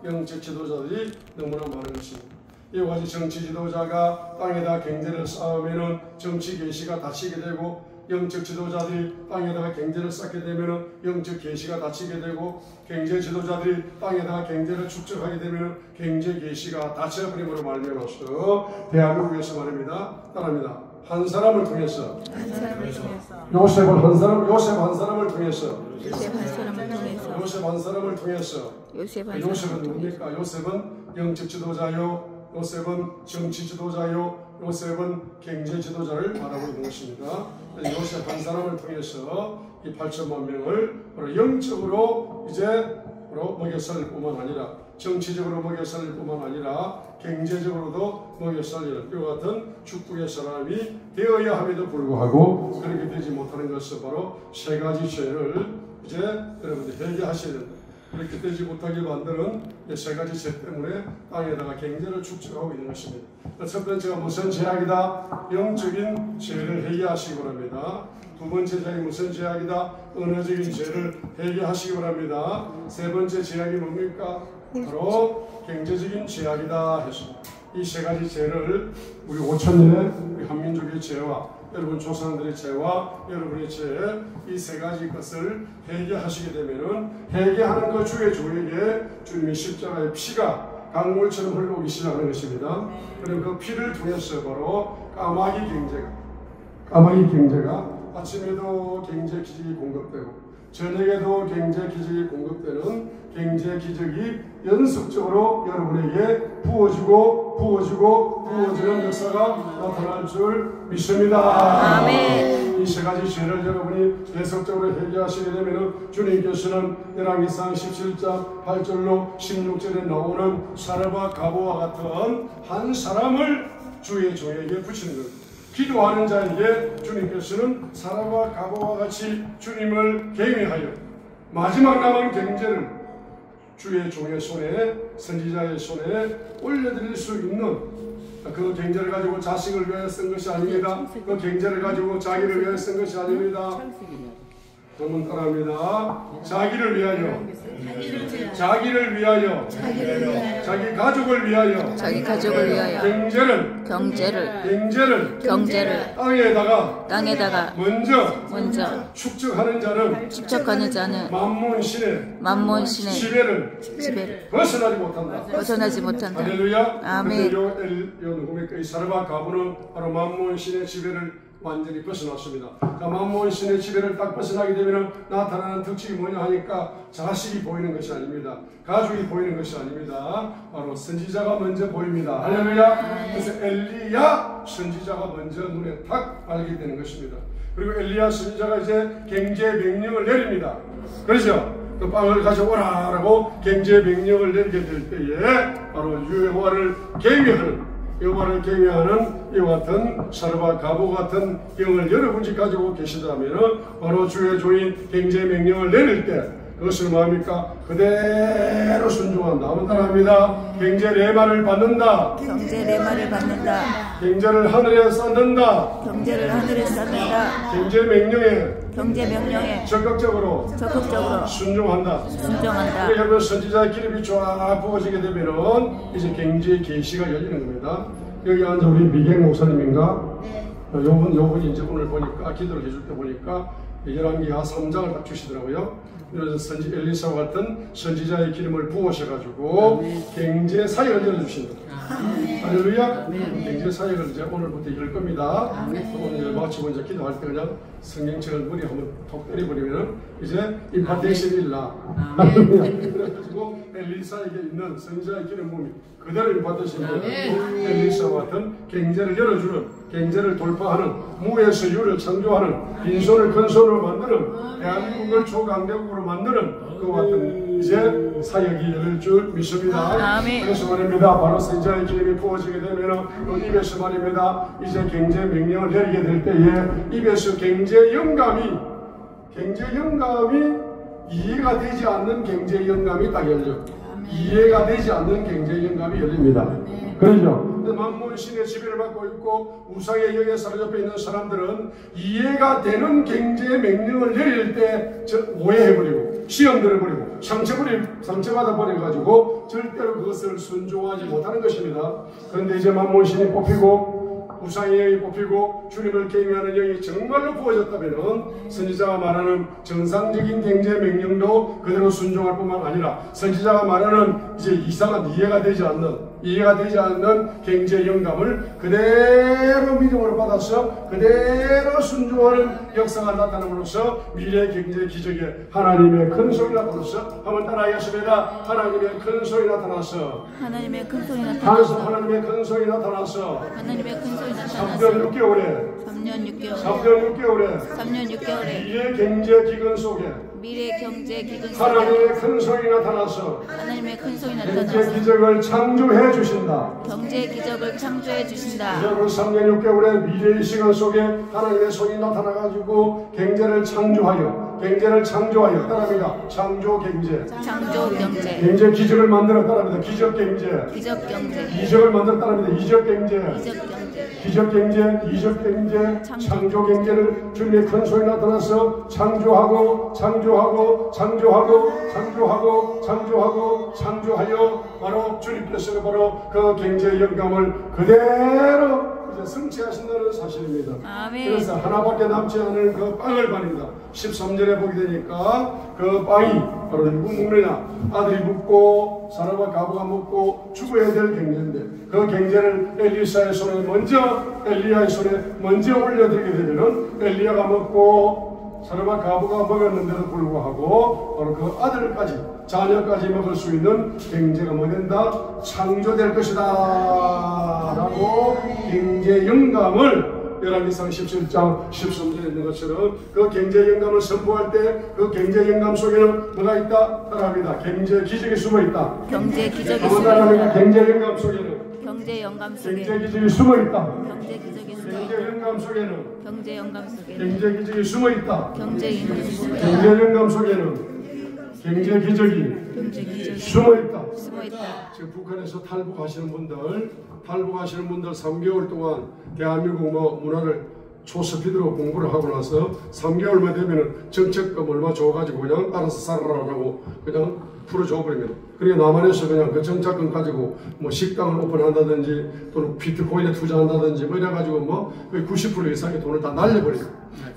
영적 지도자들이 너무나 많은 것입니다. 이와 같이 정치 지도자가 땅에다 경제를 쌓으면 정치 계시가 닫히게 되고, 영적 지도자들이 땅에다가 경제를 쌓게 되면 영적 계시가 닫히게 되고, 경제 지도자들이 땅에다가 경제를 축적하게 되면 경제 계시가 닫혀버림으로 말미암아서 대한민국에서 말입니다. 따라합니다. 한 사람을 통해서 요셉 한 사람을 통해서 요셉은 뭡니까? 요셉은 영적 지도자요, 요셉은 정치 지도자요, 요셉은 경제 지도자를 말하고 있는 것입니다. 요셉 한 사람을 통해서 이 8천만 명을 영적으로 이제 먹여 살릴 뿐만 아니라, 정치적으로 먹여 살릴 뿐만 아니라 경제적으로도 먹여 살리는 이와 같은 축복의 사람이 되어야 함에도 불구하고 그렇게 되지 못하는 것은 바로 세 가지 죄를 이제 여러분들 회개하셔야 된다. 그렇게 되지 못하게 만드는 세 가지 죄 때문에 땅에다가 경제를 축적하고 있는 것입니다. 첫 번째가 무슨 죄악이다? 영적인 죄를 회개하시기 바랍니다. 두 번째 죄악이 무슨 죄악이다? 언어적인 죄를 회개하시기 바랍니다. 세 번째 죄악이 뭡니까? 바로 경제적인 죄악이다 했습니다. 이 세 가지 죄를 우리 5천년의 우리 한민족의 죄와 여러분 조상들의 죄와 여러분의 죄, 이 세 가지 것을 회개하시게 되면은, 회개하는 그 주의 조에게 주님의 십자가의 피가 강물처럼 흘러오기 시작하는 것입니다. 그럼 그 피를 통해서 바로 까마귀 경제가 아침에도 경제 기적이 공급되고 저녁에도 경제 기적이 공급되는 경제 기적이 연속적으로 여러분에게 부어지는 역사가 나타날 줄 믿습니다. 아멘. 이 세 가지 죄를 여러분이 계속적으로 회개하시게 되면 주님께서는 열왕기상 17장 8절로 16절에 나오는 사르밧 가보와 같은 한 사람을 주의 종에게 붙이는 것. 기도하는 자에게 주님께서는 사르밧 가보와 같이 주님을 경외하여 마지막 남은 경제를 주의 종의 손에, 선지자의 손에 올려드릴 수 있는, 그 경제를 가지고 자식을 위하여 쓴 것이 아닙니다. 그 경제를 가지고 자기를 위하여 쓴 것이 아닙니다. 여러분 따라합니다. 자기를 위하여, 자기 가족을 위하여, 경제를 땅에다가 먼저 축적하는 자는 만몬신의 지배를 벗어나지 못한다. 할렐루야. 아멘. 이 사르밧 가부는 바로 만몬신의 지배를 완전히 벗어났습니다. 만몬신의 지배를 딱 벗어나게 되면 나타나는 특징이 뭐냐 하니까 자식이 보이는 것이 아닙니다. 가족이 보이는 것이 아닙니다. 바로 선지자가 먼저 보입니다. 할렐루야. 그래서 엘리야 선지자가 먼저 눈에 탁 알게 되는 것입니다. 그리고 엘리야 선지자가 이제 경제 명령을 내립니다. 그렇죠? 그 빵을 가져오라라고 경제 명령을 내리게 될 때에 바로 여호와를 경외하는 이와 같은 사르밧 가보 같은 영을 여러분이 가지고 계시다면 바로 주의 종이 경제 명령을 내릴 때 그것을 뭐합니까? 그대로 순종한다. 한번 따라합니다. 경제 레마를 받는다. 경제를 하늘에 쌓는다. 경제 명령에 적극적으로 순종한다. 여러분 선지자의 기름이 쫙 부어지게 되면 이제 경제 계시가 열리는 겁니다. 여기 앉아 우리 미경 목사님인가? 요분이 이제 오늘 보니까 기도를 해줄 때 보니까 열왕기하 3장을 딱 주시더라고요. 그래서 엘리사와 같은 선지자의 기름을 부으셔가지고 경제 사역을 열어주신다. 할렐루야. 경제 사역을 이제 오늘부터 열 겁니다. 오늘 마치고 이제 기도할 때 그냥 성경책을 머리 한번 톡 때려버리면 이제 임파테이션 일라. 그래가지고 엘리사에게 있는 선지자의 기름 몸이 그대로 임파테이션 엘리사와 같은 경제를 열어주는, 경제를 돌파하는, 무에서 유를 창조하는, 빈손을 큰손으로 만드는, 대한민국을 초강대국으로 만드는 그와 같은 이제 사역이 열릴 줄 믿습니다. 그래서 말입니다. 바로 선지자의 기름이 부어지게 되면 그 입에서 말입니다. 이제 경제 명령을 내리게 될 때에 입에서 경제 영감이 이해가 되지 않는 경제 영감이 딱 열려. 이해가 되지 않는 경제 영감이 열립니다. 그렇죠? 만몬신의 지배를 받고 있고 우상의 영에 사로잡혀 있는 사람들은 이해가 되는 경제 명령을 내릴 때 오해해버리고 시험들을 버리고 상처받아 버려가지고 절대로 그것을 순종하지 못하는 것입니다. 그런데 이제 만몬신이 뽑히고 우상의 영이 뽑히고 주님을 경외하는 영이 정말로 부어졌다면 선지자가 말하는 정상적인 경제 명령도 그대로 순종할 뿐만 아니라 선지자가 말하는 이제 이상한 이해가 되지 않는 경제 영감을 그대로 믿음으로 받아서 그대로 순종하는 역사가 나타남으로써 미래 경제 기적에 하나님의 큰 소리 나타나서 한번 따라하겠습니다. 하나님의 큰 소리 나타나서 하나님의 큰 소리 나타나서 하나님의 큰 소리 나타나서 하나님의 큰 소리 나타나서 3년 6개월에 3년 6개월에 미래 경제 기근 속에 미래 경제 기근 속에 하나님의 큰 소리 나타나서 하나님의 큰 소리 경제 나타나서 기적을 창조해 주신다. 경제 기적을 창조해 주신다. 이제로 3년 6개월의 미래의 시간 속에 하나님의 손이 나타나가지고 경제를 창조하여 따라합니다. 창조 경제 경제 기적을 만들어 따라합니다. 기적 경제 이적을 만들어 따라합니다. 이적 경제 창조 경제를 주님의 큰 소리 나타나서 창조하여 바로 주님께서 바로 그 경제 영감을 그대로 성취하신다는 사실입니다. 아멘. 그래서 하나밖에 남지 않은 그 빵을 말입니다. 13절에 보게 되니까 그 빵이 바로 누구 먹느냐? 아들이 묵고 사라와 가부가 먹고 죽어야 될 경제인데 그 경제를 엘리야의 손에 먼저 올려드리게 되면은 엘리야가 먹고 사라와 가부가 먹었는데도 불구하고 바로 그 아들까지 자녀까지 먹을 수 있는 경제가 뭐 된다? 창조될 것이다 라고 경제 영감을 열왕기상 17장 13절에 있는 것처럼 그 경제 영감을 선포할 때 그 경제 영감 속에는 뭐가 있다? 따라합니다. 경제 기적이 숨어 있다. 경제 기적이 숨어 있다. 경제 영감 속에는 경제 기적이 숨어 있다. 경제 영감 속에는 경제 기적이 숨어 있다. 경제 영감 속에는 경제 기적이 숨어 있다. 지금 북한에서 탈북하시는 분들 3개월 동안 대한민국 문화를 초스피드로 공부를 하고 나서 3개월만 되면은 정책금 얼마 줘가지고 그냥 알아서 살아라라고 그냥 풀어줘 버립니다. 그러니까 남한에서 그냥 그 정책금 가지고 뭐 식당을 오픈한다든지 또는 비트코인에 투자한다든지 뭐 이래가지고 뭐 거의 90% 이상의 돈을 다 날려버려요.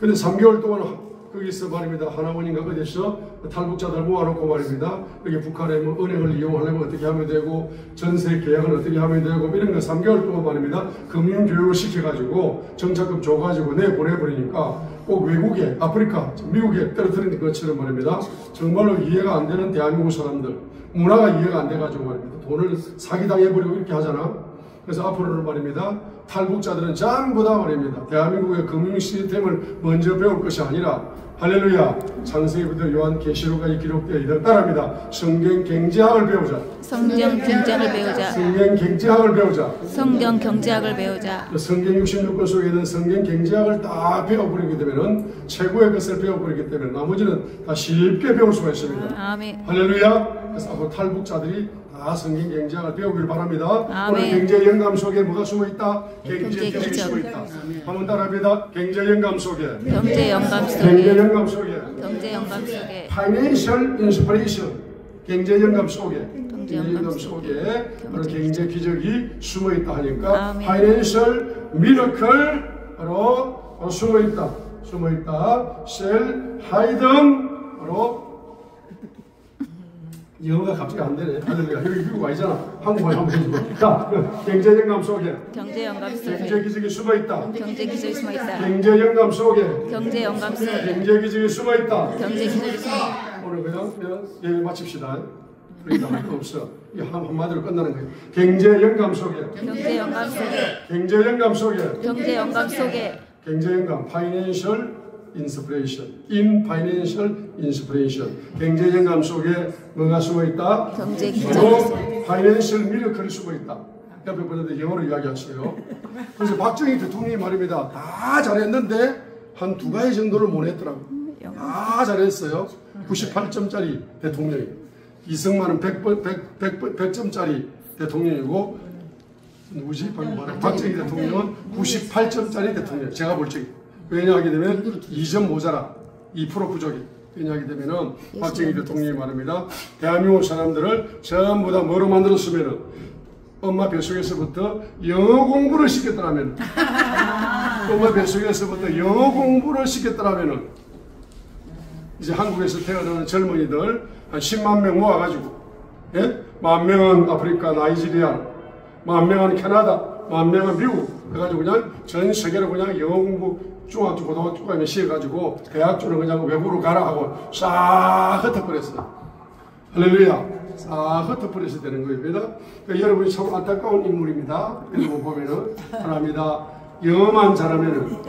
근데 3개월 동안 거기서 말입니다. 하나원인가 어디서 탈북자들 모아놓고 말입니다. 여기 북한에 뭐 은행을 이용하려면 어떻게 하면 되고 전세 계약을 어떻게 하면 되고 이런 거 3개월 동안 말입니다. 금융교육을 시켜가지고 정착금 줘가지고 내보내버리니까 꼭 외국에 아프리카 미국에 떨어뜨리는 것처럼 말입니다. 정말로 이해가 안 되는 대한민국 사람들 문화가 이해가 안 돼가지고 말입니다. 돈을 사기당해버리고 이렇게 하잖아. 그래서 앞으로는 말입니다. 탈북자들은 전부 다 말입니다. 대한민국의 금융 시스템을 먼저 배울 것이 아니라 할렐루야 창세기부터 요한계시록까지 기록되어 있는 따라합니다. 성경 경제학을 배우자. 성경 경제학을 배우자. 성경 66권 속에 있는 성경 경제학을 다 배워버리게 되면 최고의 것을 배워버리기 때문에 나머지는 다 쉽게 배울 수가 있습니다. 아멘. 할렐루야. 그래서 앞으로 탈북자들이 다 성경 경제학을 배우길 바랍니다. 아멘. 오늘 경제 영감 속에 뭐가 숨어 있다? 경제 기적이 숨어 있다. 한번 따라합니다. 경제 영감 속에 Financial Inspiration 경제 영감 속에 바로 경제 기적이 숨어 있다 하니까 아멘. Financial Miracle 바로 숨어 있다. Shall hidden 바로 영어가 갑자기 안 되네. 할렐루야. 여기 미국 아니잖아. 한국말 한번 해주고. 자, 경제 영감 속에 경제 기적이 숨어 있다. 경제 영감 속에 경제 기적이 숨어 있다. 오늘 그냥 예배 마칩시다. 그러니까 할 거 없어. 이 한마디로 끝나는 거예요. 경제 영감 속에 Financial Inspiration 경제 영감 속에 뭐가 숨어 있다? 경제 기적이 Financial Miracle이 숨어 있다. 옆에 분한테 영어로 이야기하세요. 그래서 박정희 대통령이 말입니다. 다 잘했는데 한 2가지 정도를 못 했더라고. 다 잘했어요. 98점짜리 대통령이. 이승만은 100점짜리 대통령이고 누구지? 박정희 대통령은 98점짜리 대통령. 제가 볼 적이. 왜냐하게 되면 2점 모자라. 2% 부족이. 왜냐하게 되면은 박정희 대통령이 말합니다. 대한민국 사람들을 전부 다 뭐로 만들었으면은 엄마 뱃속에서부터 영어 공부를 시켰더라면 엄마 뱃속에서부터 영어 공부를 시켰더라면은 이제 한국에서 태어나는 젊은이들 한 10만 명 모아가지고, 예? 10,000명은 아프리카 나이지리아, 10,000명은 캐나다, 10,000명은 미국 해가지고 그냥 전 세계로 그냥 영어 공부 중학교 고등학교까지 시켜가지고 대학교는 그냥 외국으로 가라 하고 싹 흩어버렸어요. 할렐루야. 싹 흩어버려서 되는 거입니다. 그러니까 여러분이 참 안타까운 인물입니다. 그리고 보면은 하나입니다. 영어만 잘하면은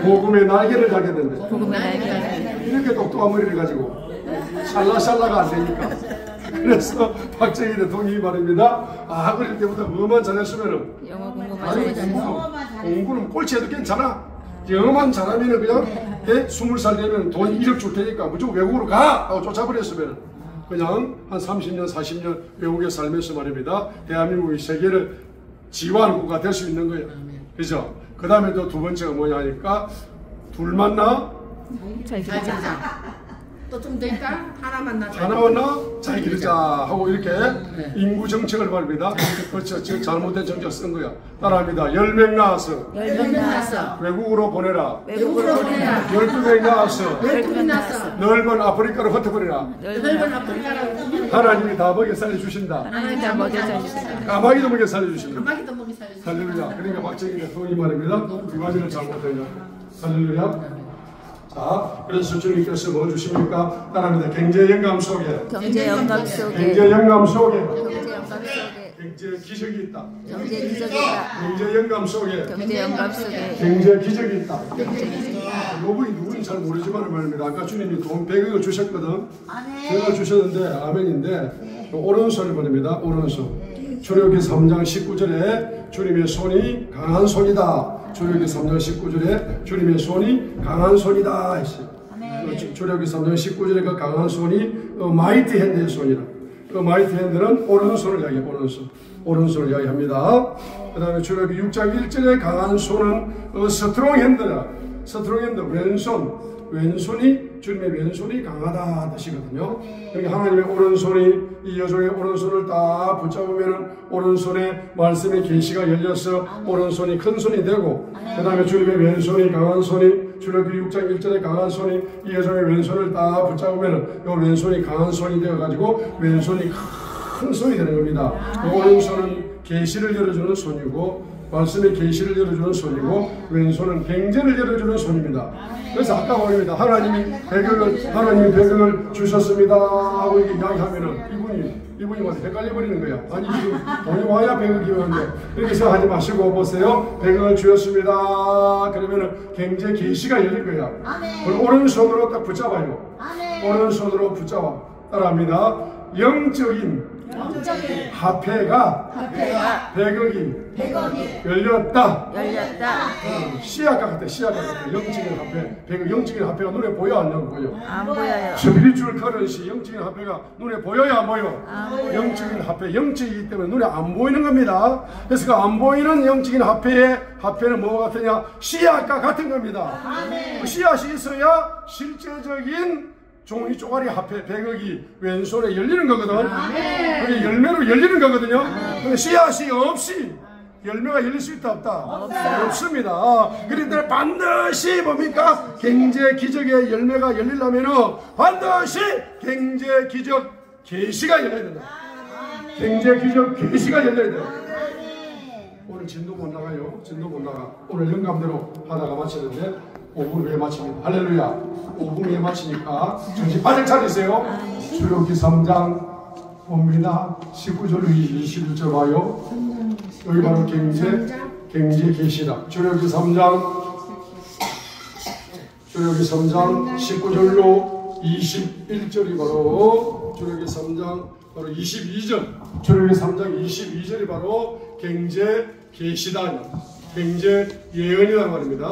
복음의 날개를 달게 된대. 이렇게 똑똑한 머리를 가지고 샬라샬라가 안 되니까. 그래서 박정희 대통령이 말입니다. 어릴 때부터 뭐만 잘했으면은 영어 공부만 공부는 꼴찌해도 괜찮아. 영어만 잘하면은 그냥 20살 되면 돈 1억 줄 테니까 무조건 외국으로 가! 하고 쫓아버렸으면 그냥 한 30년 40년 외국에 살면서 말입니다. 대한민국이 세계를 지휘하는 국가가 될 수 있는 거예요. 그죠? 그 다음에 또 두 번째가 뭐냐 하니까 둘 만나 잘 기르자. 또 좀 더 있다 하나 만나 잘 기르자 하고 이렇게 인구 정책을 말입니다. 그렇죠. 지금 잘못된 정책 쓴 거야. 따라합니다. 10명 낳아서 외국으로 보내라. 12명 낳아서 넓은 아프리카로 흩어버리라. 하나님이 다 먹여 살려주신다. 까마귀도 먹여 살려주신다. 할렐루야. 그러니까 박정희 대통령이 말입니다. 두 가지를 잘못했냐. 할렐루야. 자, 그래서 주님께서 뭐 주십니까? 따라합니다. 경제 영감 속에 경제 기적이 있다. 경제 영감 속에 경제 기적이 있다. 요분이 누군지 잘 모르지만 말입니다. 아까 주님이 돈 100억을 주셨거든. 100억을 주셨는데 아멘인데 오른손을 말입니다. 오른손. 출애굽기 3장 19절에 주님의 손이 강한 손이다. 출애굽기 3장 19절에 주님의 손이 강한 손이다 했어요. 출애굽기 3장 19절에 그 강한 손이 마이티 핸드의 손이라. 그 마이티 핸드는 오른손을 이야기해요. 오른손을 이야기합니다. 그 다음에 출애굽기 6장 1절에 강한 손은 스트롱 핸드라. 스트롱 핸드 왼손이 주님의 왼손이 강하다 뜻이거든요. 그러니까 하나님의 오른손이 이 여종의 오른손을 딱 붙잡으면 오른손에 말씀의 계시가 열려서 오른손이 큰 손이 되고, 그 다음에 주님의 왼손이 강한 손이 출애굽기 6장 1절에 강한 손이 이 여종의 왼손을 딱 붙잡으면 이 왼손이 강한 손이 되어가지고 왼손이 큰 손이 되는 겁니다. 오른손은 계시를 열어주는 손이고 말씀의 계시를 열어주는 손이고 왼손은 경제를 열어주는 손입니다. 그래서 아까 말입니다. 하나님이 100억을 주셨습니다 하고 이렇게 이야기하면은 이분이 막 헷갈려버리는 거야. 아니 지금 돈이 와야 100억이 오는데 이렇게 생각하지 마시고 보세요. 100억을 주셨습니다. 그러면은 경제 계시가 열릴 거야. 그걸 오른손으로 딱 붙잡아요. 오른손으로 붙잡아. 따라합니다. 영적인 화폐가 100억이 열렸다. 시야가 같아. 영적인 화폐. 100억 영적인 화폐가 눈에 보여 안 보여? 안 보여요. 스피리추얼 커런시 영적인 화폐가 눈에 보여요 안 보여? 영적인 화폐 영적이기 때문에 눈에 안 보이는 겁니다. 그래서 그 안 보이는 영적인 화폐는 뭐가 같으냐? 씨앗과 같은 겁니다. 그 씨앗이 있어야 실제적인 종이 쪼가리 화폐 100억이 왼손에 열리는 거거든. 그게 열매로 열리는 거거든요. 근데 씨앗이 없이 열매가 열릴 수 있다 없다? 없습니다. 그런데 반드시 뭡니까? 경제 기적의 열매가 열리려면 반드시 경제 기적 계시가 열려야 된다. 경제 기적 계시가 열려야 된다. 오늘 진도 못 나가요. 진도 못 나가. 오늘 영감대로 하다가 마치는데 5분 후에 마칩니다. 할렐루야. 5분 후에 마치니까 정신 바짝 차리세요. 출애굽기 3장 봅니다. 19절 21절 봐요. 여기 바로 경제 계시다. 출애굽기 3장 19절로 21절이 바로 출애굽기 3장 바로 22절. 출애굽기 3장 22절이 바로 경제 계시다. 경제 예언이란 말입니다.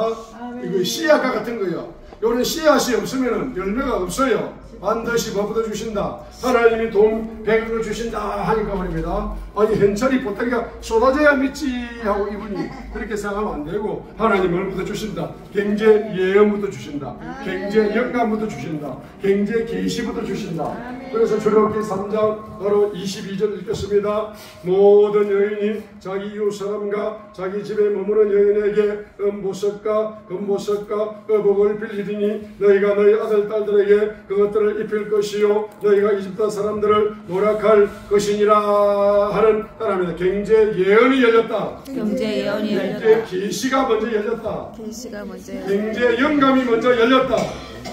이거 씨앗과 같은 거예요. 요런 씨앗이 없으면 열매가 없어요. 반드시 법부터 주신다. 하나님이 돈 100억을 주신다 하니까 말입니다. 아니 현찰이 보따리가 쏟아져야 믿지 하고 이분이 그렇게 생각하면 안 되고 하나님 얼부터 주신다. 경제 예언부터 주신다. 경제 영감부터 주신다. 경제 계시부터 주신다. 그래서 출애굽기 3장 바로 22절 읽겠습니다. 모든 여인이 자기 이웃 사람과 자기 집에 머무는 여인에게 은보석과 금보석과 의복을 빌리리니 너희가 너희 아들 딸들에게 그것들을 입힐 것이요 너희가 이집트 사람들을 노력할 것이니라 하는 따라합니다. 경제 예언이 열렸다. 경제 예언이 경제 열렸다. 계시가 먼저 열렸다. 계시가 먼저 열렸다. 경제 영감이 먼저 열렸다.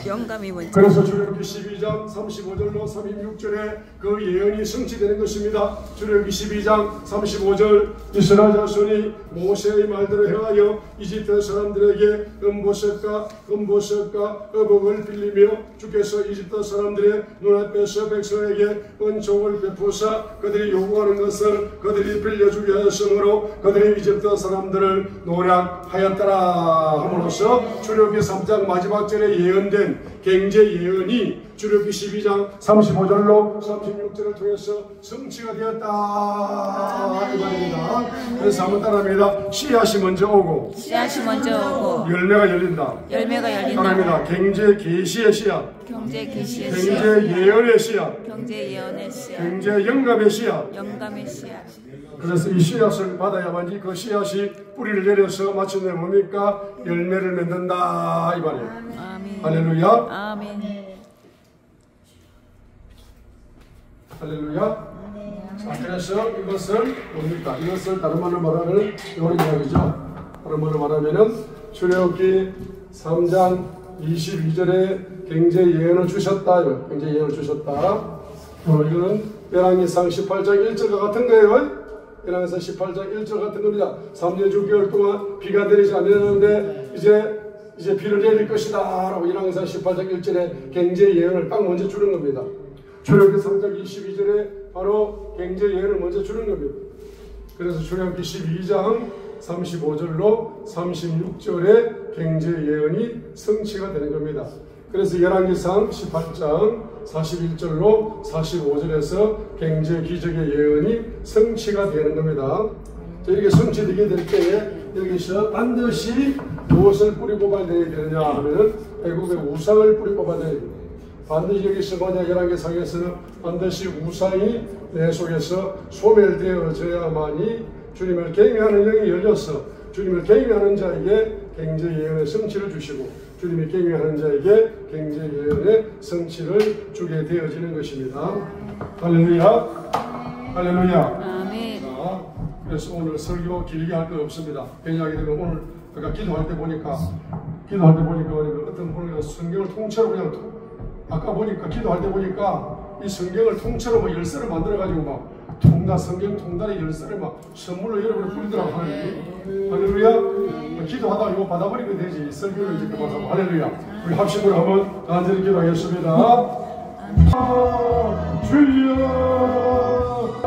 영감이 먼저. 그래서 출애굽기 12장 35절로 36절에 그 예언이 성취되는 것입니다. 출애굽기 12장 35절 이스라엘 자손이 모세의 말대로 행하여 이집트 사람들에게 은보석과 금보석과 의복을 빌리며 주께서 이집트 사람들의 눈앞에서 백성에게 은총을 베푸사 그들이 요구하는 것을 그들이 빌려주게 하였으므로 그들이 이집트 사람들을 노략하였더라 함으로써 출애굽기 3장 마지막 절에 예언된 경제 예언이 출애굽기 12장 35절로 36절을 통해서 성취가 되었다 이 말입니다. 그래서 한번 따라합니다. 씨앗이 먼저 오고 씨앗이 먼저 오고 열매가 열린다. 열매가 열린다. 따라합니다. 경제 계시의 씨앗, 경제 계시의 씨앗, 경제 예언의 씨앗, 경제 예언의 씨앗, 경제 영감의 씨앗. 영감의 씨앗. 그래서 이 씨앗을 받아야만이 그 씨앗이 뿌리를 내려서 마침내 뭡니까? 열매를 맺는다 이 말이에요. 아멘. 할렐루야. 아멘. 할렐루야. 자, 그래서 이것을 뭡니까? 이것을 다른 말로 말하면 이런 이야기죠. 다른 말로 말하면은 출애굽기 3장 22절에 경제 예언을 주셨다. 경제 예언을 주셨다. 이거는 열왕기상 18장 1절과 같은 거예요. 열왕기상 18장 1절 같은 겁니다. 3년 6개월 동안 비가 내리지 않았는데 이제 비를 내릴 것이다 라고 열왕기상 18장 1절에 경제 예언을 딱 먼저 주는 겁니다. 출애굽기 3장 22절에 바로 경제 예언을 먼저 주는 겁니다. 그래서 출애굽기 12장 35절로 36절에 경제 예언이 성취가 되는 겁니다. 그래서 열왕기상 18장 41절로 45절에서 경제 기적의 예언이 성취가 되는 겁니다. 이렇게 성취되게 될 때에 여기서 반드시 무엇을 뿌리 뽑아야 되느냐 하면은 애국의 우상을 뿌리 뽑아야 됩니다. 반드시 여기서 뭐냐 열왕기상에서는 반드시 우상이 내 속에서 소멸되어져야만이 주님을 경외하는 영이 열려서 주님을 경외하는 자에게 경제 예언의 성취를 주시고 주님이 경외하는 자에게 경제 예언의 성취를 주게 되어지는 것입니다. 할렐루야. 할렐루야. 아멘. 자, 그래서 오늘 설교 길게 할 거 없습니다. 왜냐하게 되면 오늘 그러니까 기도할 때 보니까 어떤 분이 성경을 통째로 그냥 아까 보니까 기도할 때 보니까 이 성경을 통째로 뭐 열쇠를 만들어가지고 막 성경 통달에 열쇠를 막 선물로 여러분이 뿌리더라고 하나님이. 할렐루야. 기도하다가 이거 받아버리면 되지. 설교를 이제 그만하고. 할렐루야. 우리 합심으로 한번 간절히 기도하겠습니다. 주여